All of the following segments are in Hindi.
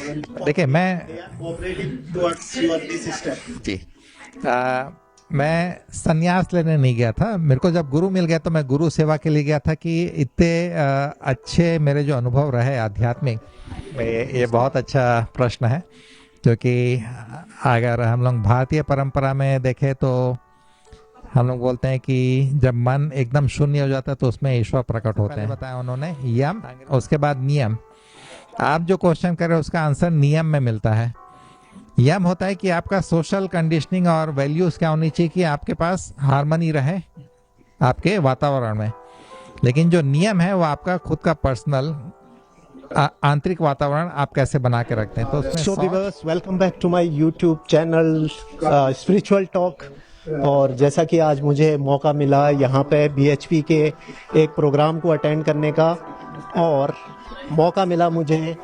देखिए मैं जी मैं संन्यास लेने नहीं गया था। मेरे को जब गुरु मिल गया तो मैं गुरु सेवा के लिए गया था कि इतने अच्छे मेरे जो अनुभव रहे आध्यात्मिक में, ये बहुत अच्छा प्रश्न है। क्योंकि अगर हम लोग भारतीय परंपरा में देखें तो हम लोग बोलते हैं कि जब मन एकदम शून्य हो जाता है तो उसमें ईश्वर प्रकट होते हैं। बताया उन्होंने यम, उसके बाद नियम। आप जो क्वेश्चन कर रहे हो उसका आंसर नियम में मिलता है। यम होता है कि आपका सोशल कंडीशनिंग और वैल्यूज क्या होनी चाहिए कि आपके पास हार्मनी रहे आपके वातावरण में। लेकिन जो नियम है वो आपका खुद का पर्सनल आंतरिक वातावरण आप कैसे बना के रखते हैं। तो so viewers, welcome back to my YouTube channel spiritual talk. और जैसा कि आज मुझे मौका मिला यहाँ पे बीएचपी के एक प्रोग्राम को अटेंड करने का, और मौका मिला मुझे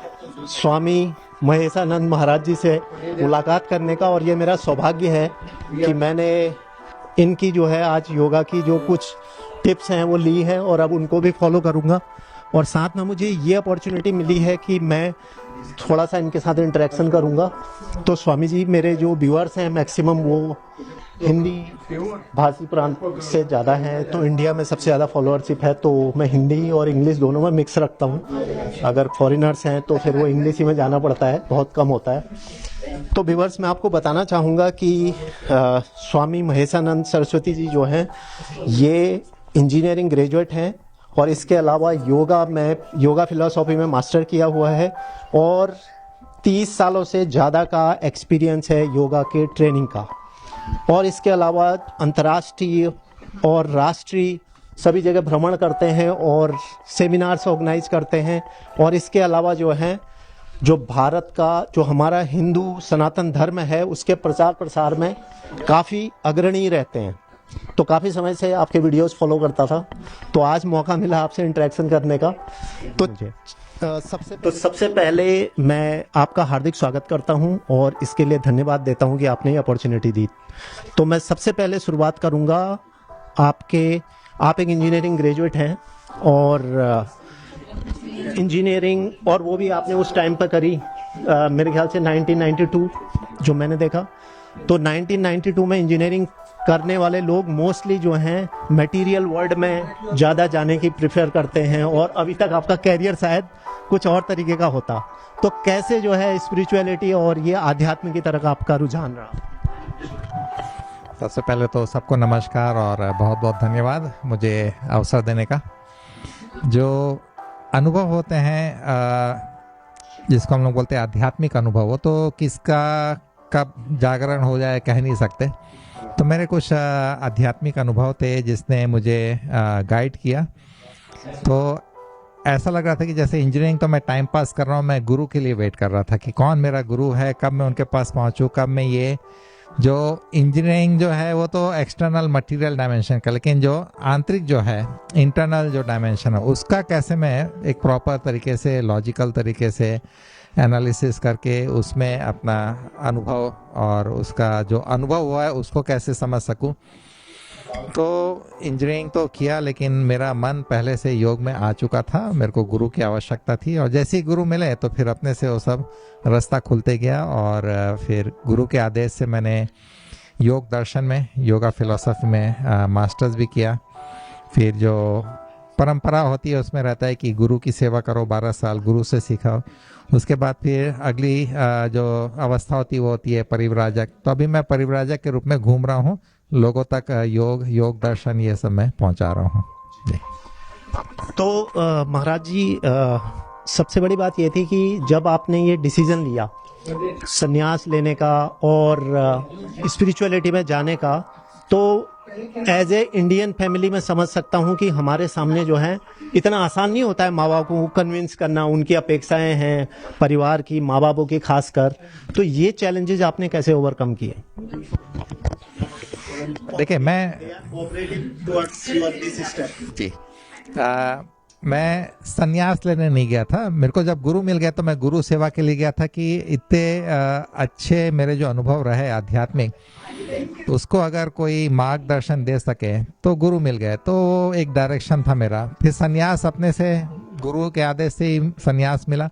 स्वामी महेशानंद महाराज जी से मुलाकात करने का। और ये मेरा सौभाग्य है कि मैंने इनकी जो है आज योगा की जो कुछ टिप्स हैं वो ली हैं और अब उनको भी फॉलो करूँगा। और साथ में मुझे ये अपॉर्चुनिटी मिली है कि मैं थोड़ा सा इनके साथ इंटरेक्शन करूँगा। तो स्वामी जी, मेरे जो व्यूअर्स हैं मैक्सिमम वो हिंदी भाषी प्रांत से ज़्यादा हैं। तो इंडिया में सबसे ज़्यादा फॉलोअरशिप है, तो मैं हिंदी और इंग्लिश दोनों में मिक्स रखता हूँ। अगर फॉरेनर्स हैं तो फिर वो इंग्लिश ही में जाना पड़ता है, बहुत कम होता है। तो व्यूअर्स, मैं आपको बताना चाहूँगा कि स्वामी महेशानंद सरस्वती जी जो हैं ये इंजीनियरिंग ग्रेजुएट हैं, और इसके अलावा योगा फिलॉसफी में मास्टर किया हुआ है, और 30 सालों से ज़्यादा का एक्सपीरियंस है योगा के ट्रेनिंग का। और इसके अलावा अंतर्राष्ट्रीय और राष्ट्रीय सभी जगह भ्रमण करते हैं और सेमिनार्स ऑर्गेनाइज करते हैं। और इसके अलावा जो है जो भारत का जो हमारा हिंदू सनातन धर्म है उसके प्रचार प्रसार में काफ़ी अग्रणी रहते हैं। तो काफ़ी समय से आपके वीडियोस फॉलो करता था, तो आज मौका मिला आपसे इंटरेक्शन करने का। तो सबसे पहले मैं आपका हार्दिक स्वागत करता हूं और इसके लिए धन्यवाद देता हूं कि आपने ये अपॉर्चुनिटी दी। तो मैं सबसे पहले शुरुआत करूंगा आप एक इंजीनियरिंग ग्रेजुएट हैं, और इंजीनियरिंग और वो भी आपने उस टाइम पर करी मेरे ख्याल से 1992 जो मैंने देखा। तो 1992 में इंजीनियरिंग करने वाले लोग मोस्टली जो हैं मटेरियल वर्ल्ड में ज़्यादा जाने की प्रेफर करते हैं, और अभी तक आपका कैरियर शायद कुछ और तरीके का होता। तो कैसे जो है स्पिरिचुअलिटी और ये आध्यात्म की तरफ आपका रुझान रहा? सबसे पहले तो सबको नमस्कार और बहुत बहुत धन्यवाद मुझे अवसर देने का। जो अनुभव होते हैं जिसको हम लोग बोलते हैं आध्यात्मिक अनुभव, वो तो किसका कब जागरण हो जाए कह नहीं सकते। तो मेरे कुछ आध्यात्मिक अनुभव थे जिसने मुझे गाइड किया। तो ऐसा लग रहा था कि जैसे इंजीनियरिंग तो मैं टाइम पास कर रहा हूँ, मैं गुरु के लिए वेट कर रहा था कि कौन मेरा गुरु है, कब मैं उनके पास पहुँचूँ, कब मैं ये जो इंजीनियरिंग जो है वो तो एक्सटर्नल मटेरियल डायमेंशन का, लेकिन जो आंतरिक जो है इंटरनल जो डायमेंशन है उसका कैसे मैं एक प्रॉपर तरीके से लॉजिकल तरीके से एनालिसिस करके उसमें अपना अनुभव और उसका जो अनुभव हुआ है उसको कैसे समझ सकूं। तो इंजीनियरिंग तो किया, लेकिन मेरा मन पहले से योग में आ चुका था। मेरे को गुरु की आवश्यकता थी, और जैसे ही गुरु मिले तो फिर अपने से वो सब रास्ता खुलते गया। और फिर गुरु के आदेश से मैंने योग दर्शन में, योगा फिलॉसफी में मास्टर्स भी किया। फिर जो परंपरा होती है उसमें रहता है कि गुरु की सेवा करो, 12 साल गुरु से सीखो। उसके बाद फिर अगली जो अवस्था होती है वो होती है परिव्राजक। तो अभी मैं परिव्राजक के रूप में घूम रहा हूँ, लोगों तक योग दर्शन ये सब मैं पहुँचा रहा हूँ जी। तो महाराज जी, सबसे बड़ी बात ये थी कि जब आपने ये डिसीजन लिया संन्यास लेने का और स्पिरिचुअलिटी में जाने का, तो एज ए इंडियन फैमिली में समझ सकता हूँ कि हमारे सामने जो है इतना आसान नहीं होता है माँ बाप को कन्विंस करना, उनकी अपेक्षाएं हैं परिवार की, माँ बापों की खासकर। तो ये चैलेंजेस आपने कैसे ओवरकम किए? देखिए मैं संन्यास लेने नहीं गया था। मेरे को जब गुरु मिल गया तो मैं गुरु सेवा के लिए गया था कि इतने अच्छे मेरे जो अनुभव रहे आध्यात्मिक, उसको अगर कोई मार्गदर्शन दे सके तो गुरु मिल गए। तो वो एक डायरेक्शन था मेरा। फिर संन्यास अपने से गुरु के आदेश से ही संन्यास मिला।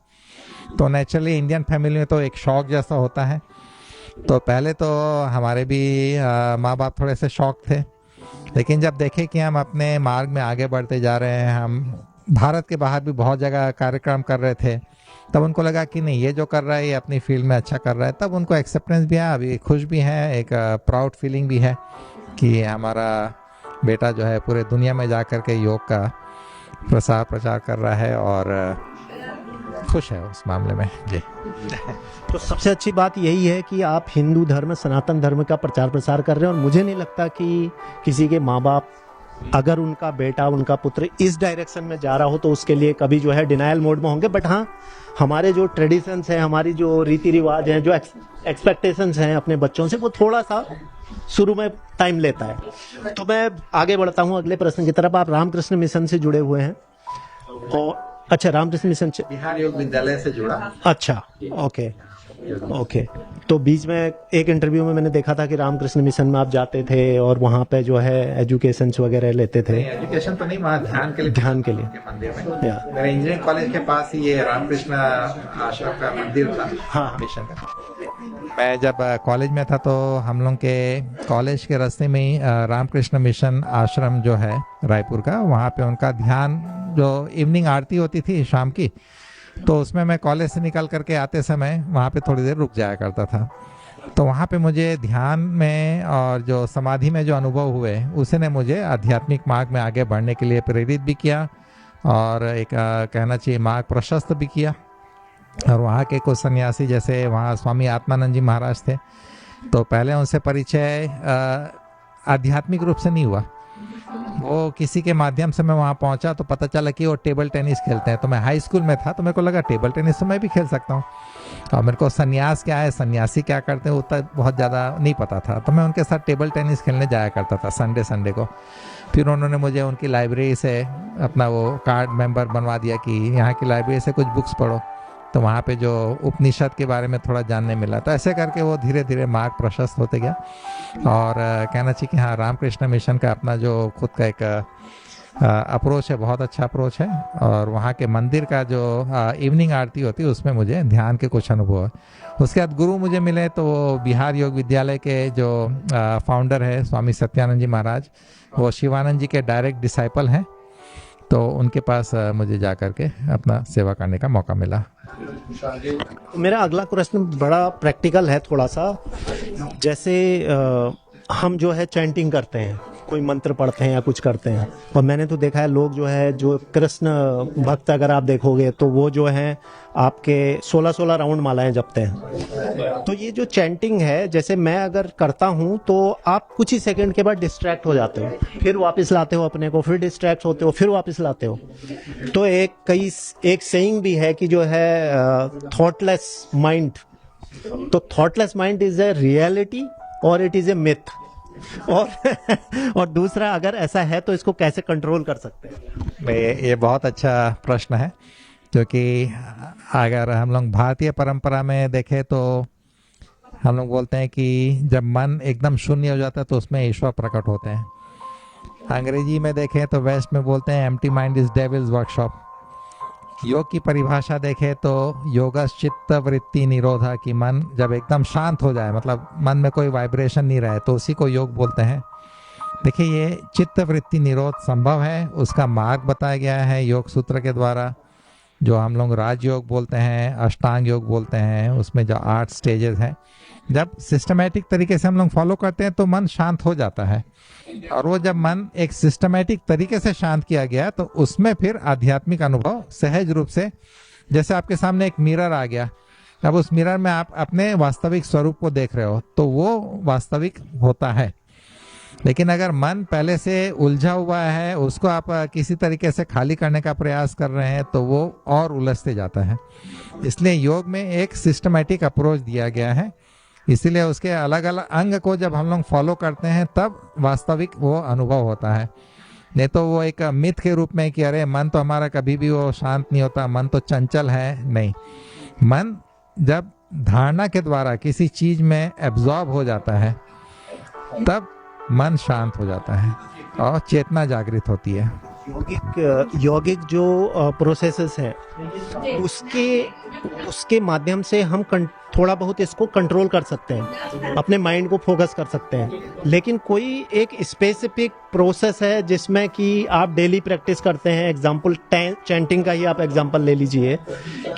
तो नेचुरली इंडियन फैमिली में तो एक शौक जैसा होता है। तो पहले तो हमारे भी माँ बाप थोड़े से शौक थे, लेकिन जब देखे कि हम अपने मार्ग में आगे बढ़ते जा रहे हैं, हम भारत के बाहर भी बहुत जगह कार्यक्रम कर रहे थे, तब उनको लगा कि नहीं, ये जो कर रहा है ये अपनी फील्ड में अच्छा कर रहा है। तब उनको एक्सेप्टेंस भी है, अभी खुश भी है, एक प्राउड फीलिंग भी है कि हमारा बेटा जो है पूरे दुनिया में जा कर के योग का प्रचार कर रहा है, और खुश है उस मामले में जी। तो सबसे अच्छी बात यही है कि आप हिंदू धर्म, सनातन धर्म का प्रचार प्रसार कर रहे हैं, और मुझे नहीं लगता कि किसी के माँ बाप, अगर उनका बेटा, उनका पुत्र इस डायरेक्शन में जा रहा हो तो उसके लिए कभी जो है डिनायल मोड में होंगे। बट हाँ, हमारे जो ट्रेडिशंस हैं, हमारी जो रीति रिवाज हैं, जो एक्सपेक्टेशंस हैं अपने बच्चों से, वो थोड़ा सा शुरू में टाइम लेता है। तो मैं आगे बढ़ता हूँ अगले प्रश्न की तरफ। आप रामकृष्ण मिशन से जुड़े हुए हैं, और अच्छा, रामकृष्ण मिशन से, बिहार योग विद्यालय से जुड़ा। अच्छा, ओके ओके। तो बीच में एक इंटरव्यू में मैंने देखा था कि रामकृष्ण मिशन में आप जाते थे और वहाँ पे जो है एजुकेशन वगैरह लेते थे। एजुकेशन तो नहीं, वहाँ ध्यान के लिए, ध्यान के लिए मंदिर में। मेरे इंजीनियरिंग कॉलेज के पास ही ये रामकृष्ण आश्रम का मंदिर था। हाँ, मिशन का। मैं जब कॉलेज में था तो हम लोग के कॉलेज के रास्ते में ही रामकृष्ण मिशन आश्रम जो है रायपुर का, वहाँ पे उनका ध्यान, जो इवनिंग आरती होती थी शाम की, तो उसमें मैं कॉलेज से निकल करके आते समय वहाँ पे थोड़ी देर रुक जाया करता था। तो वहाँ पे मुझे ध्यान में और जो समाधि में जो अनुभव हुए, उसने मुझे आध्यात्मिक मार्ग में आगे बढ़ने के लिए प्रेरित भी किया, और एक कहना चाहिए मार्ग प्रशस्त भी किया। और वहाँ के कुछ सन्यासी, जैसे वहाँ स्वामी आत्मानंद जी महाराज थे, तो पहले उनसे परिचय आध्यात्मिक रूप से नहीं हुआ। वो किसी के माध्यम से मैं वहाँ पहुँचा तो पता चला कि वो टेबल टेनिस खेलते हैं। तो मैं हाई स्कूल में था, तो मेरे को लगा टेबल टेनिस तो मैं भी खेल सकता हूँ, और मेरे को सन्यास क्या है, सन्यासी क्या करते हैं, उतना बहुत ज़्यादा नहीं पता था। तो मैं उनके साथ टेबल टेनिस खेलने जाया करता था संडे को। फिर उन्होंने मुझे उनकी लाइब्रेरी से अपना वो कार्ड मेंबर बनवा दिया कि यहाँ की लाइब्रेरी से कुछ बुक्स पढ़ो। तो वहाँ पे जो उपनिषद के बारे में थोड़ा जानने मिला। तो ऐसे करके वो धीरे धीरे मार्ग प्रशस्त होते गया, और कहना चाहिए कि हाँ, रामकृष्ण मिशन का अपना जो खुद का एक अप्रोच है, बहुत अच्छा अप्रोच है। और वहाँ के मंदिर का जो इवनिंग आरती होती है, उसमें मुझे ध्यान के कुछ अनुभव है। उसके बाद गुरु मुझे मिले तो वो बिहार योग विद्यालय के जो फाउंडर है स्वामी सत्यानंद जी महाराज, वो शिवानंद जी के डायरेक्ट डिसाइपल हैं। तो उनके पास मुझे जा कर के अपना सेवा करने का मौका मिला। मेरा अगला प्रश्न बड़ा प्रैक्टिकल है थोड़ा सा। जैसे हम जो है चैंटिंग करते हैं, कोई मंत्र पढ़ते हैं या कुछ करते हैं, और मैंने तो देखा है लोग जो है, जो कृष्ण भक्त अगर आप देखोगे तो वो जो है आपके 16-16 राउंड मालाएं जपते हैं। तो ये जो चैंटिंग है, जैसे मैं अगर करता हूं तो आप कुछ ही सेकंड के बाद डिस्ट्रैक्ट हो जाते हो, फिर वापस लाते हो अपने को, फिर डिस्ट्रैक्ट होते हो, फिर वापस लाते हो। तो एक सेइंग भी है कि जो है थॉटलेस माइंड, तो thoughtless mind is a reality और इट इज ए मिथ, और दूसरा, अगर ऐसा है तो इसको कैसे कंट्रोल कर सकते हैं? ये बहुत अच्छा प्रश्न है, क्योंकि अगर हम लोग भारतीय परंपरा में देखें तो हम लोग बोलते हैं कि जब मन एकदम शून्य हो जाता है तो उसमें ईश्वर प्रकट होते हैं। अंग्रेजी में देखें तो वेस्ट में बोलते हैं empty mind is devils workshop. योग की परिभाषा देखें तो योगस चित्त वृत्ति निरोधा, की मन जब एकदम शांत हो जाए, मतलब मन में कोई वाइब्रेशन नहीं रहे, तो उसी को योग बोलते हैं। देखिए, ये चित्त वृत्ति निरोध संभव है, उसका मार्ग बताया गया है योग सूत्र के द्वारा, जो हम लोग राजयोग बोलते हैं, अष्टांग योग बोलते हैं। उसमें जो 8 स्टेजेस हैं, जब सिस्टमेटिक तरीके से हम लोग फॉलो करते हैं तो मन शांत हो जाता है। और वो जब मन एक सिस्टमेटिक तरीके से शांत किया गया तो उसमें फिर आध्यात्मिक अनुभव सहज रूप से, जैसे आपके सामने एक मिरर आ गया, अब उस मिरर में आप अपने वास्तविक स्वरूप को देख रहे हो, तो वो वास्तविक होता है। लेकिन अगर मन पहले से उलझा हुआ है, उसको आप किसी तरीके से खाली करने का प्रयास कर रहे हैं, तो वो और उलझते जाता है। इसलिए योग में एक सिस्टमेटिक अप्रोच दिया गया है, इसीलिए उसके अलग अलग अंग को जब हम लोग फॉलो करते हैं तब वास्तविक वो अनुभव होता है। नहीं तो वो एक मिथ के रूप में कि अरे मन तो हमारा कभी भी वो शांत नहीं होता, मन तो चंचल है, नहीं। मन जब धारणा के द्वारा किसी चीज में एब्जॉर्ब हो जाता है तब मन शांत हो जाता है और चेतना जागृत होती है। यौगिक जो प्रोसेसेस हैं उसके उसके माध्यम से हम थोड़ा बहुत इसको कंट्रोल कर सकते हैं, अपने माइंड को फोकस कर सकते हैं। लेकिन कोई एक स्पेसिफिक प्रोसेस है जिसमें कि आप डेली प्रैक्टिस करते हैं, एग्जांपल चैंटिंग का ही आप एग्जांपल ले लीजिए,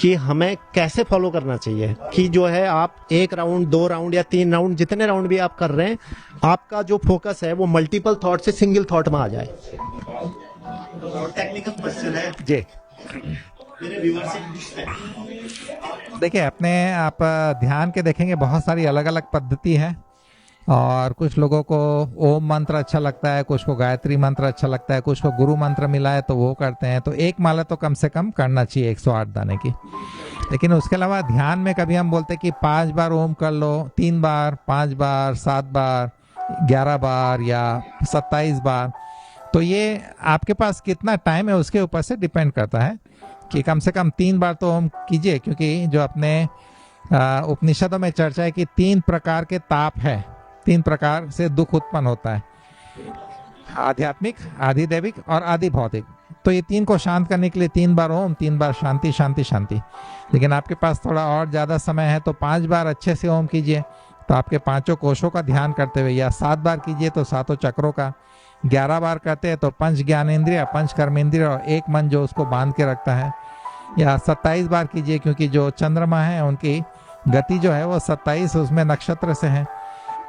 कि हमें कैसे फॉलो करना चाहिए कि जो है आप 1 राउंड 2 राउंड या 3 राउंड जितने राउंड भी आप कर रहे हैं, आपका जो फोकस है वो मल्टीपल थॉट से सिंगल थॉट में आ जाए। टेक्निकल क्वेश्चन है जी। देखिए, अपने आप ध्यान के देखेंगे बहुत सारी अलग अलग पद्धति है, और कुछ लोगों को ओम मंत्र अच्छा लगता है, कुछ को गायत्री मंत्र अच्छा लगता है, कुछ को गुरु मंत्र मिला है तो वो करते हैं। तो एक माला तो कम से कम करना चाहिए 108 दाने की। लेकिन उसके अलावा ध्यान में कभी हम बोलते कि 5 बार ओम कर लो, 3 बार, 5 बार, 7 बार, 11 बार या 27 बार, तो ये आपके पास कितना टाइम है उसके ऊपर से डिपेंड करता है कि कम से कम 3 बार तो ओम कीजिए। क्योंकि जो अपने उपनिषदों में चर्चा है कि 3 प्रकार के ताप है, 3 प्रकार से दुख उत्पन्न होता है, आध्यात्मिक, आधिदैविक और आदि भौतिक। तो ये 3 को शांत करने के लिए 3 बार ओम, 3 बार शांति शांति शांति। लेकिन आपके पास थोड़ा और ज्यादा समय है तो 5 बार अच्छे से ओम कीजिए, तो आपके 5 कोशों का ध्यान करते हुए, या 7 बार कीजिए तो 7 चक्रों का, 11 बार करते हैं तो 5 ज्ञानेंद्रिय, 5 कर्मेंद्रिय और 1 मन जो उसको बांध के रखता है, या 27 बार कीजिए क्योंकि जो चंद्रमा है उनकी गति जो है वो 27 उसमें नक्षत्र से है।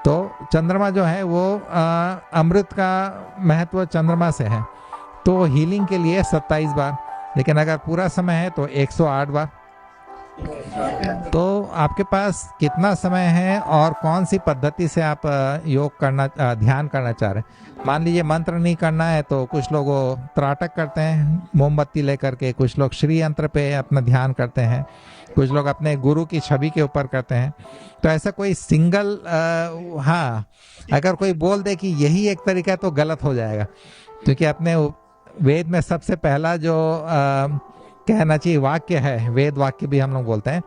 तो चंद्रमा जो है वो अमृत का महत्व चंद्रमा से है, तो हीलिंग के लिए 27 बार। लेकिन अगर पूरा समय है तो 108 बार। तो आपके पास कितना समय है और कौन सी पद्धति से आप योग करना, ध्यान करना चाह रहे हैं। मान लीजिए मंत्र नहीं करना है तो कुछ लोग त्राटक करते हैं मोमबत्ती लेकर के, कुछ लोग श्री यंत्र पे अपना ध्यान करते हैं, कुछ लोग अपने गुरु की छवि के ऊपर करते हैं। तो ऐसा कोई सिंगल हाँ, अगर कोई बोल दे कि यही एक तरीका है तो गलत हो जाएगा। क्योंकि अपने वेद में सबसे पहला जो कहना चाहिए वाक्य है, वेद वाक्य भी हम लोग बोलते हैं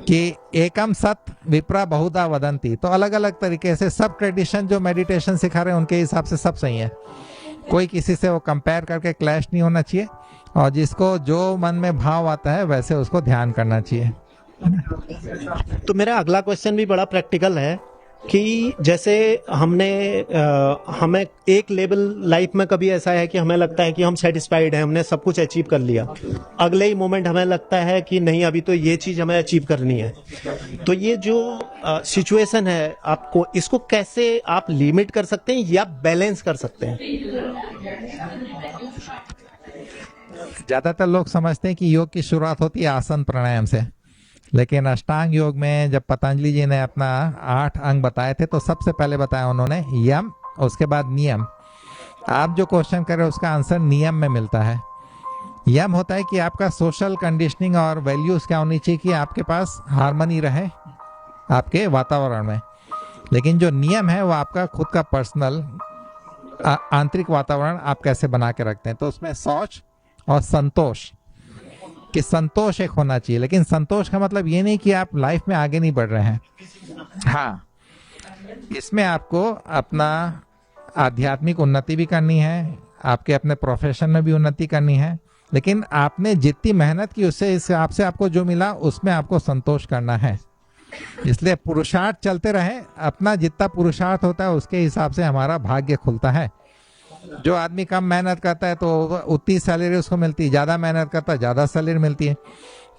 कि एकम सत विप्रा बहुधा वदंती। तो अलग अलग तरीके से सब ट्रेडिशन जो मेडिटेशन सिखा रहे हैं उनके हिसाब से सब सही है, कोई किसी से वो कंपेयर करके क्लैश नहीं होना चाहिए, और जिसको जो मन में भाव आता है वैसे उसको ध्यान करना चाहिए। तो मेरा अगला क्वेश्चन भी बड़ा प्रैक्टिकल है कि जैसे हमें एक लेवल लाइफ में कभी ऐसा है कि हमें लगता है कि हम सेटिस्फाइड हैं, हमने सब कुछ अचीव कर लिया, अगले ही मोमेंट हमें लगता है कि नहीं अभी तो ये चीज हमें अचीव करनी है। तो ये जो सिचुएशन है, आपको इसको कैसे आप लिमिट कर सकते हैं या बैलेंस कर सकते हैं? ज्यादातर लोग समझते हैं कि योग की शुरुआत होती है आसन प्राणायाम से, लेकिन अष्टांग योग में जब पतंजलि जी ने अपना 8 अंग बताए थे तो सबसे पहले बताया उन्होंने यम, उसके बाद नियम। आप जो क्वेश्चन कर रहे हो उसका आंसर नियम में मिलता है। यम होता है कि आपका सोशल कंडीशनिंग और वैल्यूज क्या होनी चाहिए कि आपके पास हार्मनी रहे आपके वातावरण में। लेकिन जो नियम है वो आपका खुद का पर्सनल आंतरिक वातावरण आप कैसे बना के रखते हैं। तो उसमें शौच और संतोष, कि संतोष एक होना चाहिए। लेकिन संतोष का मतलब ये नहीं कि आप लाइफ में आगे नहीं बढ़ रहे हैं। हाँ, इसमें आपको अपना आध्यात्मिक उन्नति भी करनी है, आपके अपने प्रोफेशन में भी उन्नति करनी है, लेकिन आपने जितनी मेहनत की उससे हिसाब से आपको जो मिला उसमें आपको संतोष करना है। इसलिए पुरुषार्थ चलते रहे, अपना जितना पुरुषार्थ होता है उसके हिसाब से हमारा भाग्य खुलता है। जो आदमी कम मेहनत करता है तो उतनी सैलरी उसको मिलती है, ज्यादा मेहनत करता है ज्यादा सैलरी मिलती है।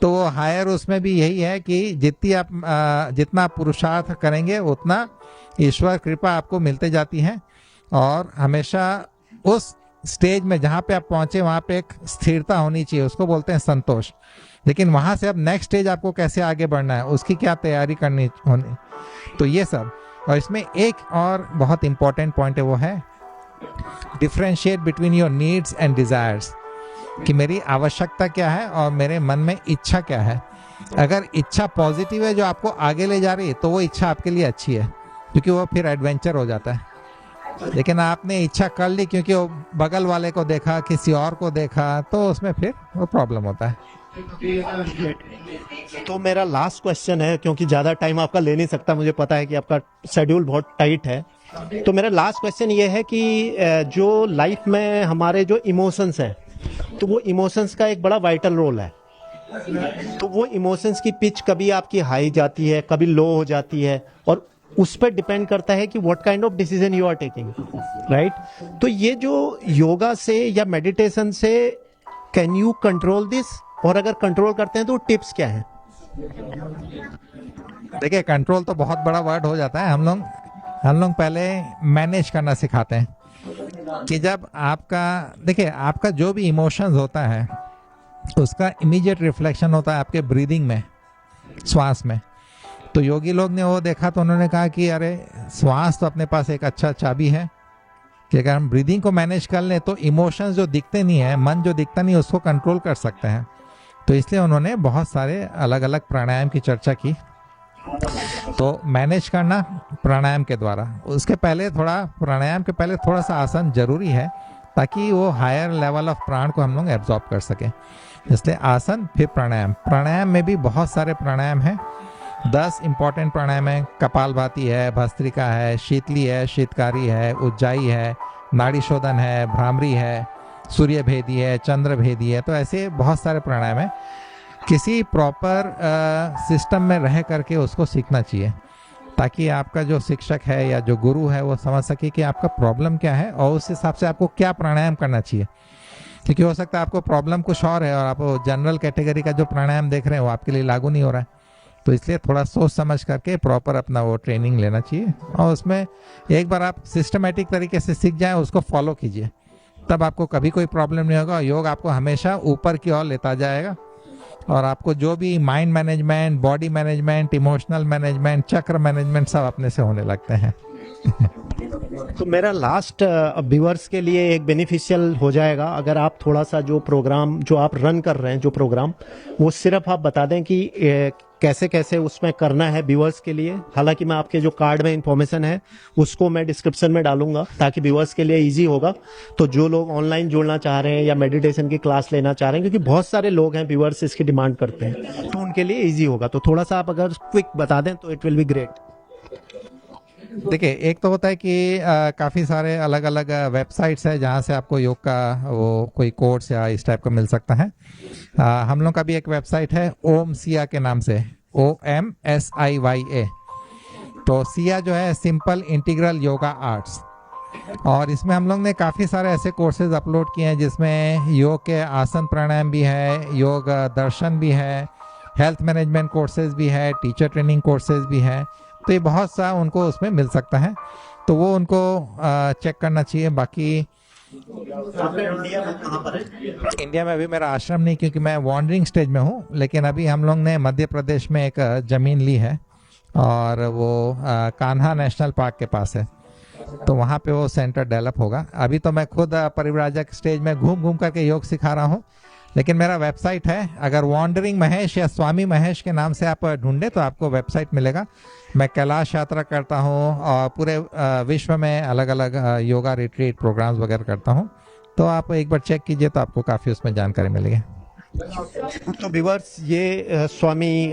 तो वो हायर उसमें भी यही है कि जितना पुरुषार्थ करेंगे उतना ईश्वर कृपा आपको मिलते जाती है, और हमेशा उस स्टेज में जहाँ पे आप पहुंचे वहां पे एक स्थिरता होनी चाहिए, उसको बोलते हैं संतोष। लेकिन वहां से अब नेक्स्ट स्टेज आपको कैसे आगे बढ़ना है, उसकी क्या तैयारी करनी होनी, तो ये सब। और इसमें एक और बहुत इंपॉर्टेंट पॉइंट है, वो है differentiate between your needs and desires, कि मेरी आवश्यकता क्या है और मेरे मन में इच्छा क्या है। अगर इच्छा पॉजिटिव है जो आपको आगे ले जा रही है तो वो इच्छा आपके लिए अच्छी है, क्योंकि वो फिर एडवेंचर हो जाता है। लेकिन आपने इच्छा कर ली क्योंकि वो बगल वाले को देखा, किसी और को देखा, तो उसमें फिर वो प्रॉब्लम होता है। तो मेरा लास्ट क्वेश्चन है, क्योंकि ज्यादा टाइम आपका ले नहीं सकता, मुझे पता है कि आपका शेड्यूल बहुत टाइट है। तो मेरा लास्ट क्वेश्चन ये है कि जो लाइफ में हमारे जो इमोशंस हैं, तो वो इमोशंस का एक बड़ा वाइटल रोल है। तो वो इमोशंस की पिच कभी आपकी हाई जाती है, कभी लो हो जाती है, और उस पर डिपेंड करता है कि what kind of decision you are taking, right. तो ये जो योगा से या मेडिटेशन से कैन यू कंट्रोल दिस, और अगर कंट्रोल करते हैं तो टिप्स क्या हैं? देखिए, कंट्रोल तो बहुत बड़ा वर्ड हो जाता है। हम लोग पहले मैनेज करना सिखाते हैं कि जब आपका, देखिए, आपका जो भी इमोशंस होता है उसका इमीडिएट रिफ्लेक्शन होता है आपके ब्रीदिंग में, श्वास में। तो योगी लोग ने वो देखा तो उन्होंने कहा कि अरे, श्वास तो अपने पास एक अच्छा चाबी है कि अगर हम ब्रीदिंग को मैनेज कर लें तो इमोशंस जो दिखते नहीं है, मन जो दिखता नहीं है, उसको कंट्रोल कर सकते हैं। तो इसलिए उन्होंने बहुत सारे अलग अलग प्राणायाम की चर्चा की। तो मैनेज करना प्राणायाम के द्वारा, उसके पहले प्राणायाम के पहले थोड़ा सा आसन जरूरी है ताकि वो हायर लेवल ऑफ प्राण को हम लोग एब्जॉर्ब कर सकें। इसलिए आसन, फिर प्राणायाम। प्राणायाम में भी बहुत सारे प्राणायाम हैं, 10 इंपॉर्टेंट प्राणायाम है। कपालभाति है, भस्त्रिका है, शीतली है, शीतकारी है, उज्जाई है, नाड़ी शोधन है, भ्रामरी है, सूर्य भेदी है, चंद्र भेदी है। तो ऐसे बहुत सारे प्राणायाम है। किसी प्रॉपर सिस्टम में रह करके उसको सीखना चाहिए ताकि आपका जो शिक्षक है या जो गुरु है वो समझ सके कि आपका प्रॉब्लम क्या है और उस हिसाब से आपको क्या प्राणायाम करना चाहिए। क्योंकि हो सकता है आपको प्रॉब्लम कुछ और है और आप जनरल कैटेगरी का जो प्राणायाम देख रहे हैं वो आपके लिए लागू नहीं हो रहा है। तो इसलिए थोड़ा सोच समझ करके प्रॉपर अपना वो ट्रेनिंग लेना चाहिए, और उसमें एक बार आप सिस्टमेटिक तरीके से सीख जाएं, उसको फॉलो कीजिए, तब आपको कभी कोई प्रॉब्लम नहीं होगा। योग आपको हमेशा ऊपर की ओर लेता जाएगा और आपको जो भी mind management, body management, emotional management, चक्र मैनेजमेंट सब अपने से होने लगते हैं। तो मेरा लास्ट व्यूअर्स के लिए एक बेनिफिशियल हो जाएगा अगर आप थोड़ा सा जो प्रोग्राम जो आप रन कर रहे हैं, जो प्रोग्राम, वो सिर्फ आप बता दें कि कैसे कैसे उसमें करना है व्यूअर्स के लिए। हालांकि मैं आपके जो कार्ड में इंफॉर्मेशन है उसको मैं डिस्क्रिप्शन में डालूंगा ताकि व्यूअर्स के लिए इजी होगा। तो जो लोग ऑनलाइन जुड़ना चाह रहे हैं या मेडिटेशन की क्लास लेना चाह रहे हैं, क्योंकि बहुत सारे लोग हैं व्यूअर्स इसकी डिमांड करते हैं, तो उनके लिए इजी होगा। तो थोड़ा सा आप अगर क्विक बता दें तो इट विल बी ग्रेट। देखिए, एक तो होता है कि काफ़ी सारे अलग अलग वेबसाइट्स है जहाँ से आपको योग का वो कोई कोर्स या इस टाइप का मिल सकता है। हम लोग का भी एक वेबसाइट है ओम सिया के नाम से, OMSIYA। तो सिया जो है सिंपल इंटीग्रल योगा आर्ट्स, और इसमें हम लोग ने काफ़ी सारे ऐसे कोर्सेज अपलोड किए हैं जिसमें योग के आसन प्राणायाम भी है, योग दर्शन भी है, हेल्थ मैनेजमेंट कोर्सेज भी है, टीचर ट्रेनिंग कोर्सेज भी है। तो ये बहुत सा उनको उसमें मिल सकता है, तो वो उनको चेक करना चाहिए। बाकी इंडिया में अभी मेरा आश्रम नहीं, क्योंकि मैं वॉन्डरिंग स्टेज में हूँ, लेकिन अभी हम लोग ने मध्य प्रदेश में एक ज़मीन ली है और वो कान्हा नेशनल पार्क के पास है, तो वहाँ पे वो सेंटर डेवलप होगा। अभी तो मैं खुद परिव्राजक स्टेज में घूम घूम करके योग सिखा रहा हूँ, लेकिन मेरा वेबसाइट है, अगर वॉन्डरिंग महेश या स्वामी महेश के नाम से आप ढूंढे तो आपको वेबसाइट मिलेगा। मैं कैलाश यात्रा करता हूँ और पूरे विश्व में अलग अलग योगा रिट्रीट प्रोग्राम्स वगैरह करता हूँ, तो आप एक बार चेक कीजिए तो आपको काफ़ी उसमें जानकारी मिलेगी। तो व्यूअर्स, ये स्वामी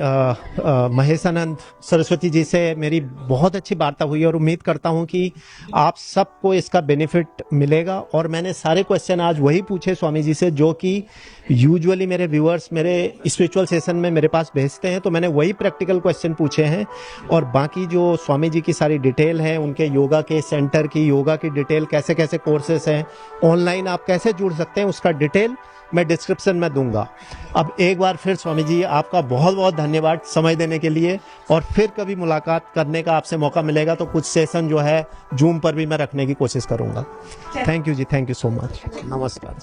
महेशानंद सरस्वती जी से मेरी बहुत अच्छी वार्ता हुई और उम्मीद करता हूं कि आप सबको इसका बेनिफिट मिलेगा। और मैंने सारे क्वेश्चन आज वही पूछे स्वामी जी से जो कि यूजुअली मेरे व्यूअर्स मेरे स्पिरिचुअल सेशन में मेरे पास भेजते हैं, तो मैंने वही प्रैक्टिकल क्वेश्चन पूछे हैं। और बाकी जो स्वामी जी की सारी डिटेल है, उनके योगा के सेंटर की, योगा की डिटेल, कैसे कैसे कोर्सेस हैं, ऑनलाइन आप कैसे जुड़ सकते हैं, उसका डिटेल मैं डिस्क्रिप्शन में दूंगा। अब एक बार फिर स्वामी जी आपका बहुत बहुत धन्यवाद समय देने के लिए, और फिर कभी मुलाकात करने का आपसे मौका मिलेगा तो कुछ सेशन जो है जूम पर भी मैं रखने की कोशिश करूंगा। Thank you ji, thank you so much, नमस्कार।